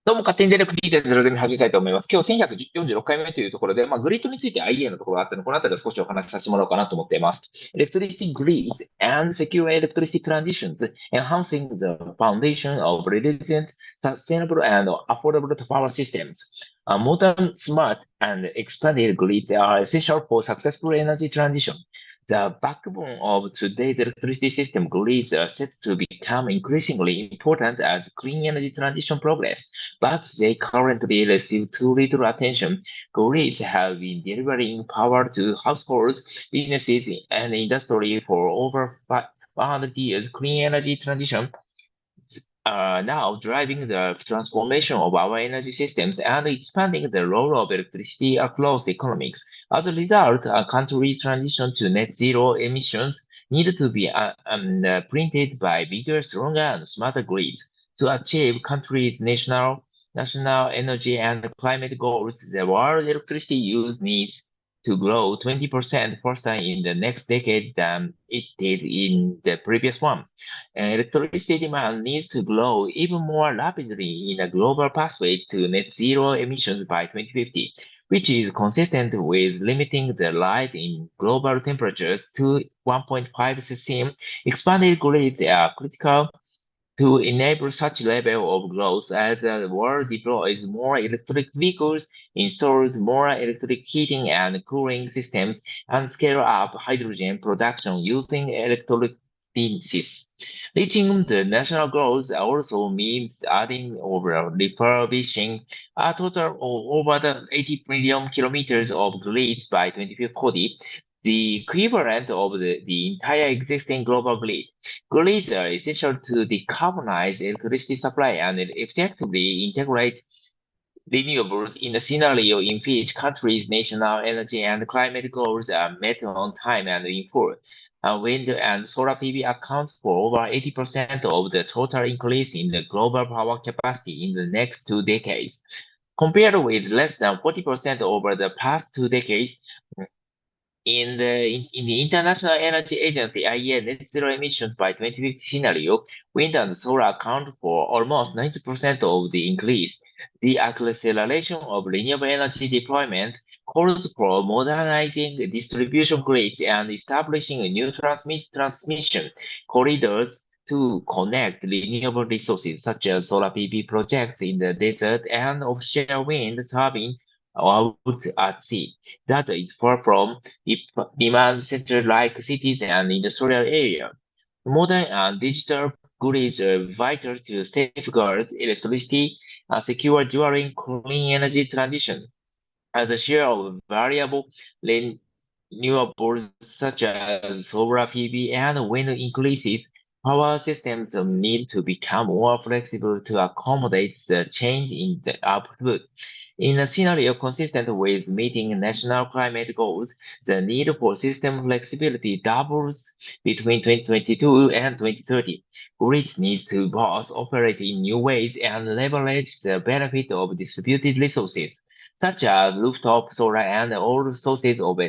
どうも、勝手に電力2.0で始めたいと思います。今日1146回目というところで、グリッドについてアイデアのところがあったので、このあたりを少しお話しさせてもらおうかなと思っています。Electricity grids and secure electricity transitions, enhancing the foundation of resilient, sustainable, and affordable power systems. Modern, smart, and expanded grids are essential for successful energy transition. The backbone of today's electricity system, grids are set to become increasingly important as clean energy transition progress, but they currently receive too little attention. Grids have been delivering power to households, businesses, and industry for over 100 years. Clean energy transition are now driving the transformation of our energy systems and expanding the role of electricity across economics. As a result, a country's transition to net zero emissions need to be printed by bigger, stronger, and smarter grids. To achieve countries' national energy and climate goals, the world electricity use needs to grow 20% faster in the next decade than it did in the previous one. Electricity demand needs to grow even more rapidly in a global pathway to net zero emissions by 2050, which is consistent with limiting the rise in global temperatures to 1.5 Celsius. Expanded grids are critical to enable such level of growth as the world deploys more electric vehicles, installs more electric heating and cooling systems, and scale up hydrogen production using electrolysis. Reaching the national goals also means adding or refurbishing a total of over the 80 million kilometers of grids by 2040, the equivalent of the entire existing global grid. Grids are essential to decarbonize electricity supply and effectively integrate renewables in a scenario in which countries' national energy and climate goals are met on time and in full. Wind and solar PV account for over 80% of the total increase in the global power capacity in the next 2 decades. Compared with less than 40% over the past 2 decades, in the International Energy Agency IEA net zero emissions by 2050 scenario, wind and solar account for almost 90% of the increase. The acceleration of renewable energy deployment calls for modernizing distribution grids and establishing new transmission corridors to connect renewable resources such as solar PV projects in the desert and offshore wind turbine out at sea. That is far from demand centers like cities and industrial areas. Modern and digital grids are vital to safeguard electricity and secure during clean energy transition. As the share of variable renewables such as solar PV and wind increases, power systems need to become more flexible to accommodate the change in the output. In a scenario consistent with meeting national climate goals, the need for system flexibility doubles between 2022 and 2030. Grids needs to both operate in new ways and leverage the benefit of distributed resources such as rooftop solar and all sources of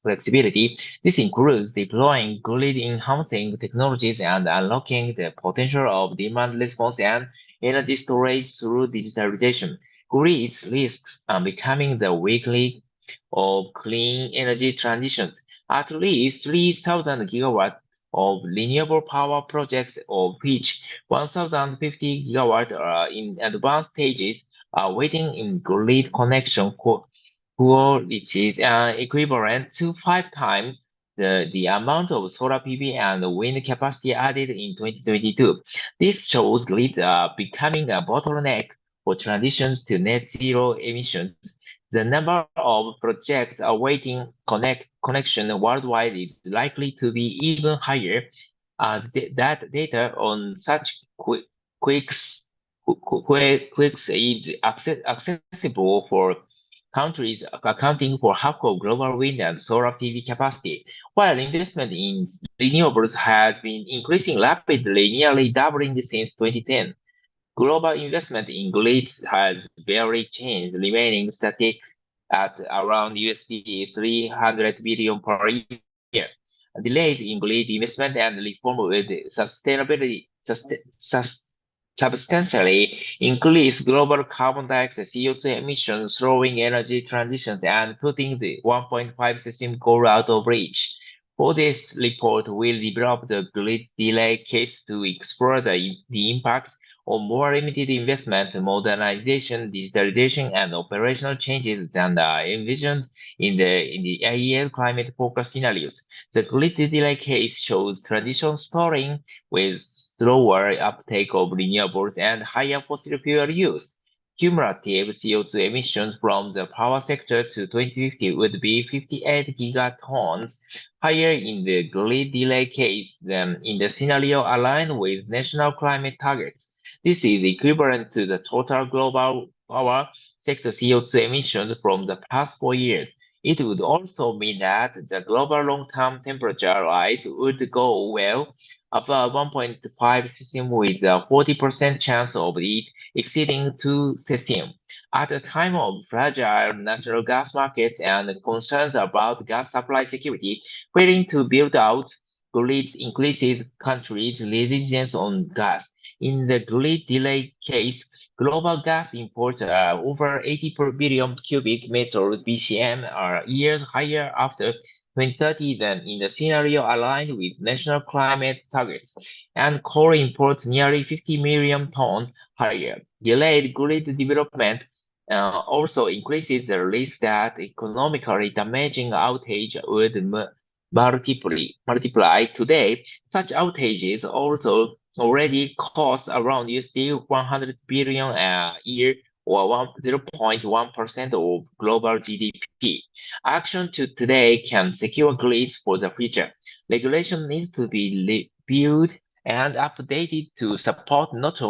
flexibility. This includes deploying grid-enhancing technologies and unlocking the potential of demand response and energy storage through digitalization. Grids risks becoming the weekly of clean energy transitions. At least 3,000 gigawatts of renewable power projects, of which 1,050 gigawatts are in advanced stages, are waiting in grid connection quality equivalent to 5 times the amount of solar PV and wind capacity added in 2022. This shows grids are becoming a bottleneck for transitions to net zero emissions. The number of projects awaiting connection worldwide is likely to be even higher, as that data on such quicks Quicks is accessible for countries accounting for half of global wind and solar PV capacity, while investment in renewables has been increasing rapidly, nearly doubling since 2010. Global investment in grids has barely changed, remaining static at around USD 300 billion per year. Delays in grid investment and reform with substantially increase global carbon dioxide CO2 emissions, slowing energy transitions, and putting the 1.5 system goal out of reach. For this report, we developed the grid delay case to explore the impacts of more limited investment, modernization, digitalization, and operational changes than envisioned in the IEL climate focus scenarios. The grid delay case shows transition stalling with slower uptake of renewables and higher fossil fuel use. Cumulative CO2 emissions from the power sector to 2050 would be 58 gigatons, higher in the grid delay case than in the scenario aligned with national climate targets. This is equivalent to the total global power sector CO2 emissions from the past 4 years. It would also mean that the global long-term temperature rise would go well above 1.5 cesium with a 40% chance of it exceeding 2 cesium. At a time of fragile natural gas markets and concerns about gas supply security, failing to build out grids increases countries' reliance on gas. In the grid delay case, global gas imports are over 80 per billion cubic meters BCM are years higher after 2030 than in the scenario aligned with national climate targets, and coal imports nearly 50 million tons higher. Delayed grid development also increases the risk that economically damaging outage would multiply. Today, such outages also already cost around USD 100 billion a year or 0.1% of global GDP. Action to today can secure grids for the future. Regulation needs to be reviewed and updated to support not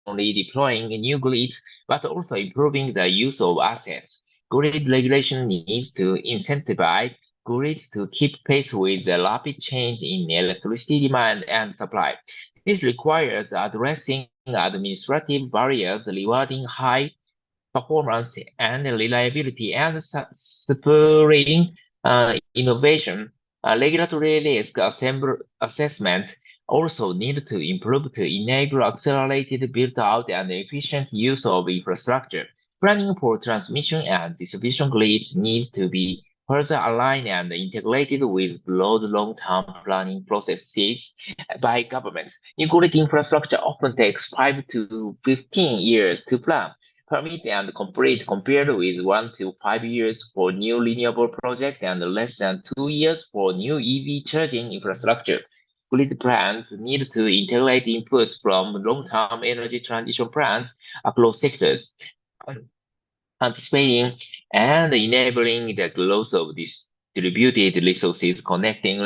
only deploying new grids, but also improving the use of assets. Grid regulation needs to incentivize grids to keep pace with the rapid change in electricity demand and supply. This requires addressing administrative barriers, rewarding high performance and reliability, and spurring innovation. Regulatory risk assessment also need to improve to enable accelerated build-out and efficient use of infrastructure. Planning for transmission and distribution grids needs to be further aligned and integrated with broad long-term planning processes by governments. New grid infrastructure often takes 5 to 15 years to plan, permit, and complete, compared with 1 to 5 years for new renewable projects and less than 2 years for new EV charging infrastructure. Grid plans need to integrate inputs from long-term energy transition plans across sectors, anticipating and enabling the growth of distributed resources, connecting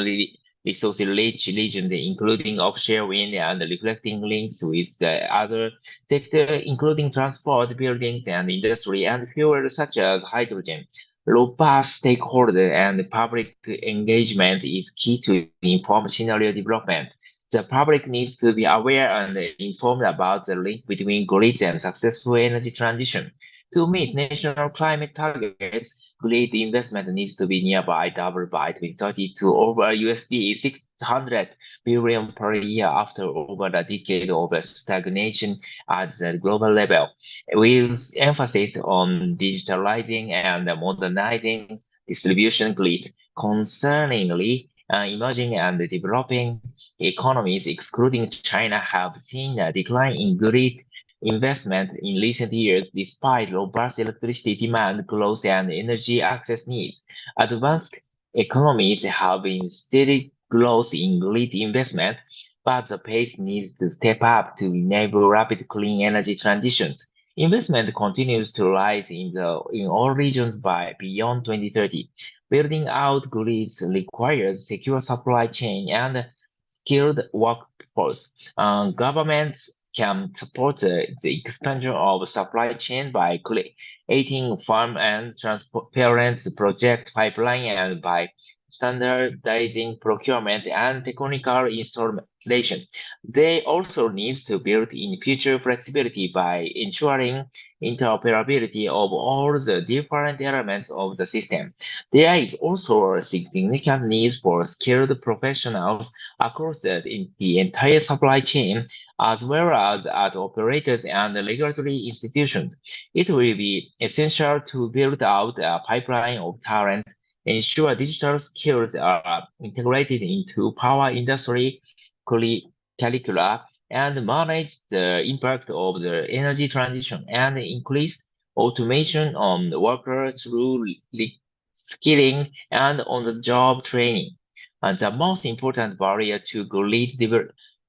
resource-rich regions, including offshore wind, and reflecting links with the other sectors, including transport, buildings, and industry, and fuels such as hydrogen. Robust stakeholder and public engagement is key to inform scenario development. The public needs to be aware and informed about the link between grids and successful energy transition. To meet national climate targets, grid investment needs to be nearby double by 2030 to over USD 600 billion per year after over a decade of stagnation at the global level, with emphasis on digitalizing and modernizing distribution grids. Concerningly, emerging and developing economies, excluding China, have seen a decline in grid investment in recent years despite robust electricity demand growth and energy access needs. Advanced economies have been steady growth in grid investment, but the pace needs to step up to enable rapid clean energy transitions. Investment continues to rise in all regions by beyond 2030. Building out grids requires secure supply chain and skilled workforce. Governments can support the expansion of supply chain by creating firm and transparent project pipeline and by standardizing procurement and technical installation. They also need to build in future flexibility by ensuring interoperability of all the different elements of the system. There is also a significant need for skilled professionals across the entire supply chain, as well as at operators and regulatory institutions. It will be essential to build out a pipeline of talent, ensure digital skills are integrated into power industry curricula, and manage the impact of the energy transition and increase automation on the worker through skilling and on-the-job training. And the most important barrier to grid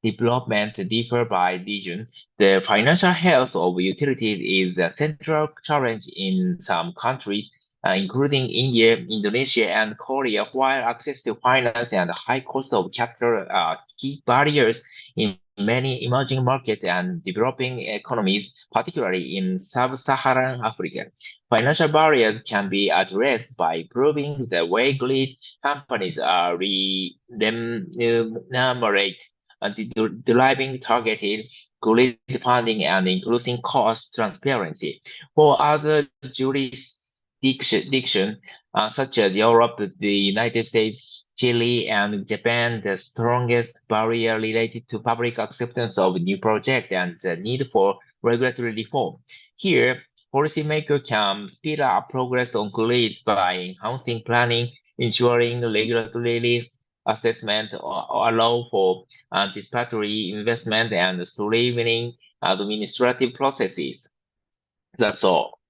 development differ by region. The financial health of utilities is a central challenge in some countries, including India, Indonesia, and Korea, while access to finance and high cost of capital are key barriers in many emerging markets and developing economies, particularly in sub-Saharan Africa. Financial barriers can be addressed by improving the way grid companies are remunerate and deriving targeted grid funding and increasing cost transparency. For other jurisdictions, such as Europe, the United States, Chile, and Japan, the strongest barrier related to public acceptance of new projects and the need for regulatory reform. Here, policymakers can speed up progress on grids by enhancing planning, ensuring regulatory risk assessment, allow for anticipatory investment, and streamlining administrative processes. That's all.